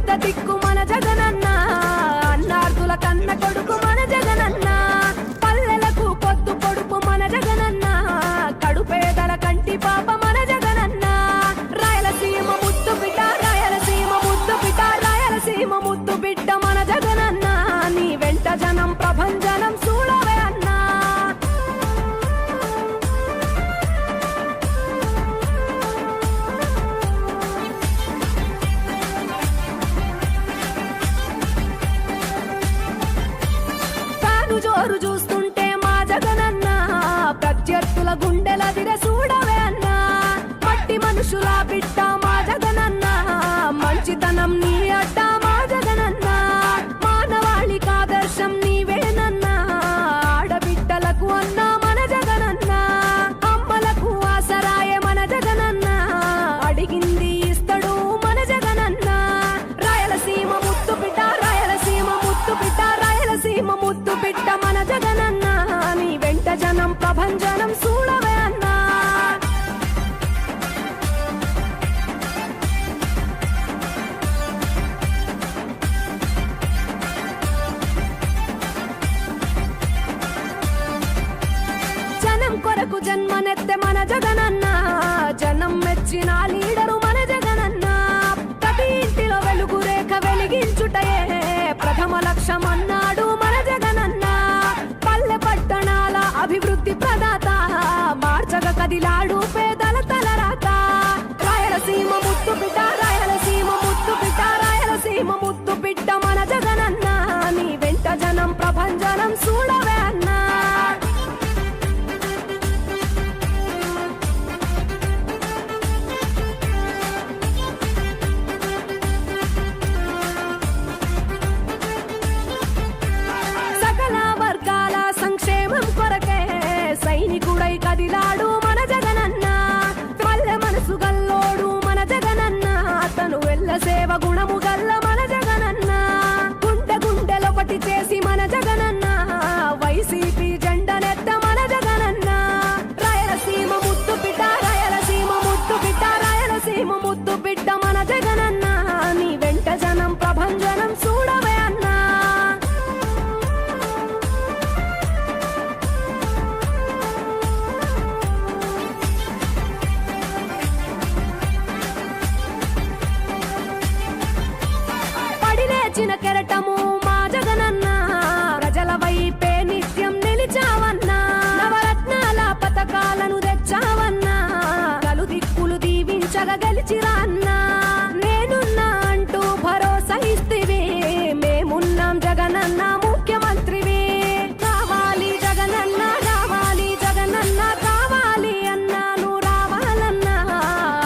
పెద్ద దిక్కు మన జగనన్న, అన్నార్థుల కన్న కొడుకు మన జగనన్న, పల్లెలకు పొద్దు పొడుపు మన జగనన్న, కడుపేదల కంటి పాప మన జగనన్న. రాయలసీమ ముద్దు బిడ్డ, రాయలసీమ ముద్దు బిడ్డ, రాయలసీమ ముద్దు బిడ్డ మన జగనన్న, నీ వెంట జనం ప్రభంజనం చూడవే అన్నా. జోరు చూస్తుంటే మా జగనన్న, ప్రత్యర్థుల గుండెల దిర చూడవే అన్నా. మట్టి మనుషుల బిడ్డ మా జగనన్న, మంచితనం నీ అడ్డ మా జగనన్న, మానవాళికి ఆదర్శం నీవేనన్నా. ఆడబిడ్డలకు అన్నా మన జగనన్న, అమ్మలకు ఆసరాయే మన జగనన్న, అడిగింది ఇస్తడు మన జగనన్న. రాయలసీమ ముద్దు బిడ్డ, రాయలసీమ ముద్దు బిడ్డ, రాయలసీమ ముద్దు బిడ్డ మన జగనన్న, నీ వెంట జనం ప్రభంజనం చూడవే అన్నా. జనం కొరకు జన్మనెత్తె మన జగనన్న, జనం మెచ్చిన లీడరు మన జగనన్న. ప్రతి ఇంటిలో వెలుగు రేఖ వెలిగించుటయే ప్రథమ లక్ష్యం అన్నాడు మన జగనన్న. పల్లె పట్టణాల అభివృద్ధి ప్రదాత, మార్చగ కదిలాడు పేదల తలరాత. రాయలసీమ ముద్దు బిడ్డ, రాయలసీమ ముద్దు బిడ్డ, రాయలసీమ ముద్దు బిడ్డ మన జగనన్న, నీ వెంట జనం ప్రభంజనం చూడవే అన్నా. సంక్షేమం కొరకే సైనికుడై కదిలాడు మన జగనన్న. పల్లె మనసు గల్లోడు మన జగనన్న, అతను వెళ్ళ సేవ గుణము గల్ల మన జగనన్న. గుండె గుండెలొకటి చేసి మన జగనన్న, వైసీపీ జెండనెత్త మన జగనన్న. రాయలసీమ ముద్దు బిడ్డ, రాయలసీమ ముద్దు బిడ్డ, రాయలసీమ ముద్దు బిడ్డ మన జగనన్న, నీ వెంట జనం ప్రభంజనం చూడవే అన్నా. చిన్న కెరటము మా జగనన్న, ప్రజల వైపే నిత్యం నిలిచావన్నా. నవరత్నాల పథకాలను తెచ్చావన్నా, కలు దిక్కులు దీవించగా గెలిచిరా అన్నా. నేనున్నా అంటూ భరోసా ఇస్తివి, మేమున్నాం జగనన్న ముఖ్యమంత్రివి. కావాలి జగనన్న, కావాలి జగనన్న, కావాలి అన్నాను రావాలన్నా.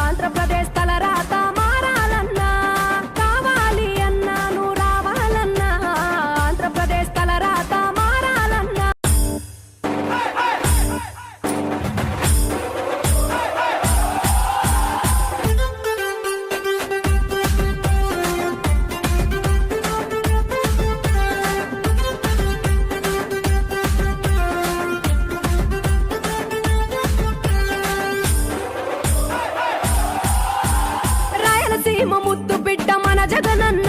ఆంధ్రప్రదేశ్ తలరాత మారాలన్నా, కావాలి అన్నాను రావాలన్నా. ఆంధ్రప్రదేశ్ తలరాత మారాలన్నా. రాయలసీమ ముద్దు బిడ్డ మన జగనన్న,